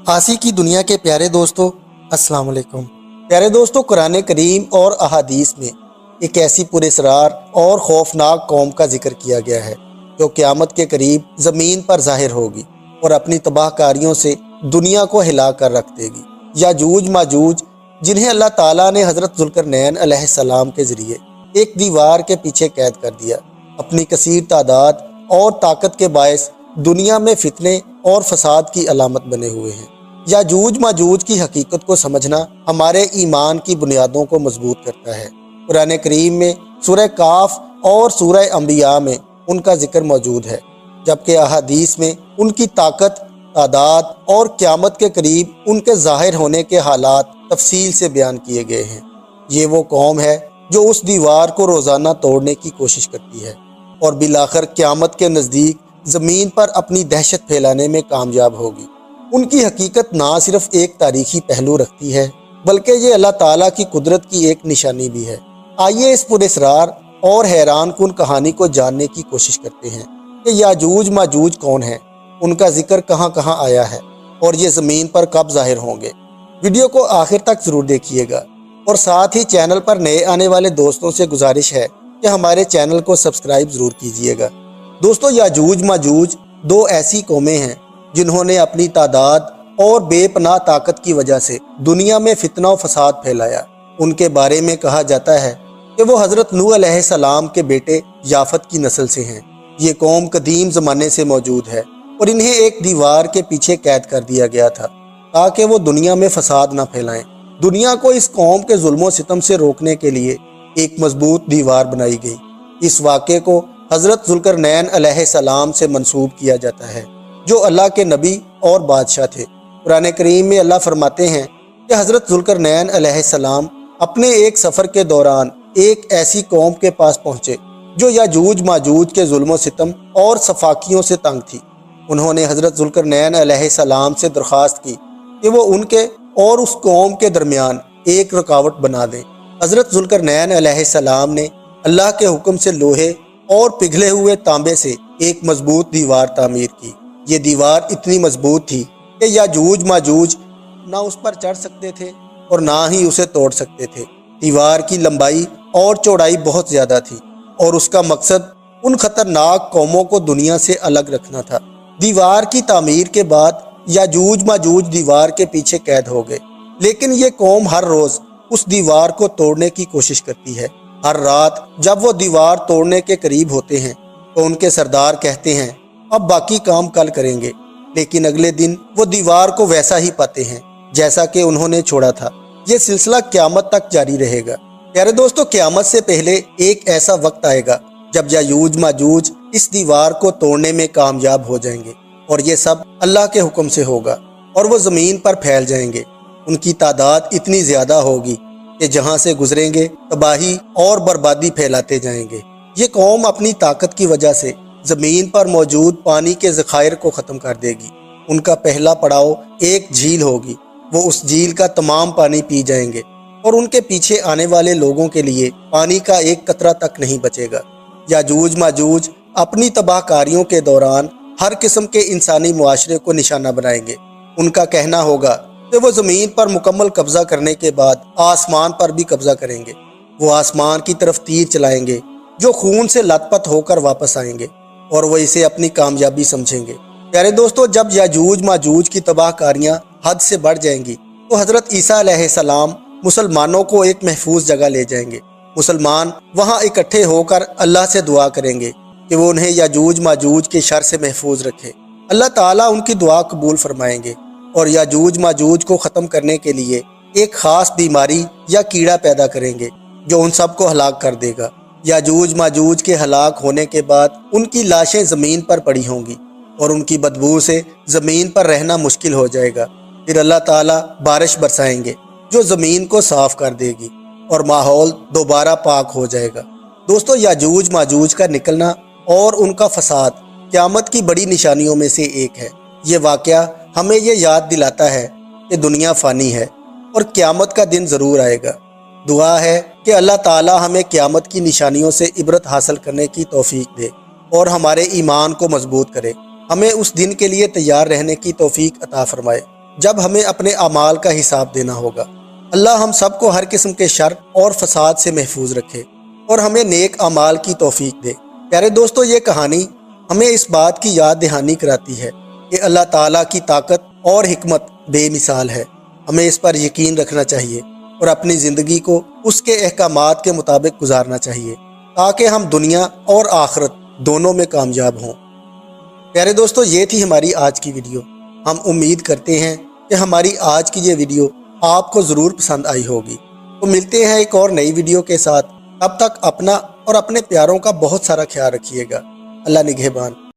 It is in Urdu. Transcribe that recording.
آسی کی دنیا کے پیارے دوستوں، السلام علیکم۔ پیارے دوستوں، قرآن کریم اور احادیث میں ایک ایسی پراسرار اور خوفناک قوم کا ذکر کیا گیا ہے جو قیامت کے قریب زمین پر ظاہر ہوگی اور اپنی تباہ کاریوں سے دنیا کو ہلا کر رکھ دے گی۔ یاجوج ماجوج، جنہیں اللہ تعالیٰ نے حضرت ذوالقرنین علیہ السلام کے ذریعے ایک دیوار کے پیچھے قید کر دیا، اپنی کثیر تعداد اور طاقت کے باعث دنیا میں فتنے اور فساد کی علامت بنے ہوئے ہیں۔ یاجوج ماجوج کی حقیقت کو سمجھنا ہمارے ایمان کی بنیادوں کو مضبوط کرتا ہے۔ قرآن کریم میں سورہ کاف اور سورہ انبیاء میں ان کا ذکر موجود ہے، جبکہ احادیث میں ان کی طاقت، تعداد اور قیامت کے قریب ان کے ظاہر ہونے کے حالات تفصیل سے بیان کیے گئے ہیں۔ یہ وہ قوم ہے جو اس دیوار کو روزانہ توڑنے کی کوشش کرتی ہے اور بالآخر قیامت کے نزدیک زمین پر اپنی دہشت پھیلانے میں کامیاب ہوگی۔ ان کی حقیقت نہ صرف ایک تاریخی پہلو رکھتی ہے بلکہ یہ اللہ تعالیٰ کی قدرت کی ایک نشانی بھی ہے۔ آئیے اس پراسرار اور حیران کن کہانی کو جاننے کی کوشش کرتے ہیں کہ یاجوج ماجوج کون ہیں، ان کا ذکر کہاں کہاں آیا ہے اور یہ زمین پر کب ظاہر ہوں گے۔ ویڈیو کو آخر تک ضرور دیکھیے گا اور ساتھ ہی چینل پر نئے آنے والے دوستوں سے گزارش ہے کہ ہمارے چینل کو سبسکرائب ضرور کیجیے گا۔ دوستو، یاجوج ماجوج دو ایسی قومیں ہیں جنہوں نے اپنی تعداد اور بے پناہ طاقت کی وجہ سے دنیا میں فتنہ و فساد پھیلایا۔ ان کے بارے میں کہا جاتا ہے کہ وہ حضرت نوح علیہ السلام کے بیٹے یافت کی نسل سے ہیں۔ یہ قوم قدیم زمانے سے موجود ہے اور انہیں ایک دیوار کے پیچھے قید کر دیا گیا تھا تاکہ وہ دنیا میں فساد نہ پھیلائیں۔ دنیا کو اس قوم کے ظلم و ستم سے روکنے کے لیے ایک مضبوط دیوار بنائی گئی۔ اس واقعے کو حضرت ذوالقرنین علیہ السلام سے منسوب کیا جاتا ہے، جو اللہ کے نبی اور بادشاہ تھے۔ قرآن کریم میں اللہ فرماتے ہیں کہ حضرت ذوالقرنین علیہ السلام اپنے ایک سفر کے دوران ایک ایسی قوم کے پاس پہنچے جو یاجوج ماجوج کے ظلم و ستم اور سفاکیوں سے تنگ تھی۔ انہوں نے حضرت ذوالقرنین علیہ السلام سے درخواست کی کہ وہ ان کے اور اس قوم کے درمیان ایک رکاوٹ بنا دیں۔ حضرت ذوالقرنین علیہ السلام نے اللہ کے حکم سے لوہے اور پگھلے ہوئے تانبے سے ایک مضبوط دیوار تعمیر کی۔ یہ دیوار اتنی مضبوط تھی کہ یاجوج ماجوج نہ اس پر چڑھ سکتے تھے اور نہ ہی اسے توڑ سکتے تھے۔ دیوار کی لمبائی اور چوڑائی بہت زیادہ تھی اور اس کا مقصد ان خطرناک قوموں کو دنیا سے الگ رکھنا تھا۔ دیوار کی تعمیر کے بعد یاجوج ماجوج دیوار کے پیچھے قید ہو گئے، لیکن یہ قوم ہر روز اس دیوار کو توڑنے کی کوشش کرتی ہے۔ ہر رات جب وہ دیوار توڑنے کے قریب ہوتے ہیں تو ان کے سردار کہتے ہیں اب باقی کام کل کریں گے، لیکن اگلے دن وہ دیوار کو ویسا ہی پاتے ہیں جیسا کہ انہوں نے چھوڑا تھا۔ یہ سلسلہ قیامت تک جاری رہے گا۔ پیارے دوستو، قیامت سے پہلے ایک ایسا وقت آئے گا جب یاجوج ماجوج اس دیوار کو توڑنے میں کامیاب ہو جائیں گے اور یہ سب اللہ کے حکم سے ہوگا اور وہ زمین پر پھیل جائیں گے۔ ان کی تعداد اتنی زیادہ ہوگی کہ جہاں سے گزریں گے تباہی اور بربادی پھیلاتے جائیں گے۔ یہ قوم اپنی طاقت کی وجہ سے زمین پر موجود پانی کے ذخائر کو ختم کر دے گی۔ ان کا پہلا پڑاؤ ایک جھیل ہوگی، وہ اس جھیل کا تمام پانی پی جائیں گے اور ان کے پیچھے آنے والے لوگوں کے لیے پانی کا ایک قطرہ تک نہیں بچے گا۔ یاجوج ماجوج اپنی تباہ کاریوں کے دوران ہر قسم کے انسانی معاشرے کو نشانہ بنائیں گے۔ ان کا کہنا ہوگا کہ وہ زمین پر مکمل قبضہ کرنے کے بعد آسمان پر بھی قبضہ کریں گے۔ وہ آسمان کی طرف تیر چلائیں گے جو خون سے لت پت ہو کر واپس آئیں گے اور وہ اسے اپنی کامیابی سمجھیں گے۔ پیارے دوستو، جب یاجوج ماجوج کی تباہ کاریاں حد سے بڑھ جائیں گی تو حضرت عیسیٰ علیہ السلام مسلمانوں کو ایک محفوظ جگہ لے جائیں گے۔ مسلمان وہاں اکٹھے ہو کر اللہ سے دعا کریں گے کہ وہ انہیں یاجوج ماجوج کے شر سے محفوظ رکھے۔ اللہ تعالیٰ ان کی دعا قبول فرمائیں گے اور یاجوج ماجوج کو ختم کرنے کے لیے ایک خاص بیماری یا کیڑا پیدا کریں گے جو ان سب کو ہلاک کر دے گا۔ یاجوج ماجوج کے ہلاک ہونے کے بعد ان کی لاشیں زمین پر پڑی ہوں گی اور ان کی بدبو سے زمین پر رہنا مشکل ہو جائے گا۔ پھر اللہ تعالیٰ بارش برسائیں گے جو زمین کو صاف کر دے گی اور ماحول دوبارہ پاک ہو جائے گا۔ دوستو، یاجوج ماجوج کا نکلنا اور ان کا فساد قیامت کی بڑی نشانیوں میں سے ایک ہے۔ یہ واقعہ ہمیں یہ یاد دلاتا ہے کہ دنیا فانی ہے اور قیامت کا دن ضرور آئے گا۔ دعا ہے کہ اللہ تعالیٰ ہمیں قیامت کی نشانیوں سے عبرت حاصل کرنے کی توفیق دے اور ہمارے ایمان کو مضبوط کرے۔ ہمیں اس دن کے لیے تیار رہنے کی توفیق عطا فرمائے۔ جب ہمیں اپنے اعمال کا حساب دینا ہوگا۔ اللہ ہم سب کو ہر قسم کے شر اور فساد سے محفوظ رکھے اور ہمیں نیک اعمال کی توفیق دے۔ پیارے دوستو، یہ کہانی ہمیں اس بات کی یاد دہانی کراتی ہے کہ اللہ تعالیٰ کی طاقت اور حکمت بے مثال ہے۔ ہمیں اس پر یقین رکھنا چاہیے اور اپنی زندگی کو اس کے احکامات کے مطابق گزارنا چاہیے تاکہ ہم دنیا اور آخرت دونوں میں کامیاب ہوں۔ پیارے دوستو، یہ تھی ہماری آج کی ویڈیو۔ ہم امید کرتے ہیں کہ ہماری آج کی یہ ویڈیو آپ کو ضرور پسند آئی ہوگی۔ تو ملتے ہیں ایک اور نئی ویڈیو کے ساتھ۔ تب تک اپنا اور اپنے پیاروں کا بہت سارا خیال رکھیے گا۔ اللہ نگہبان۔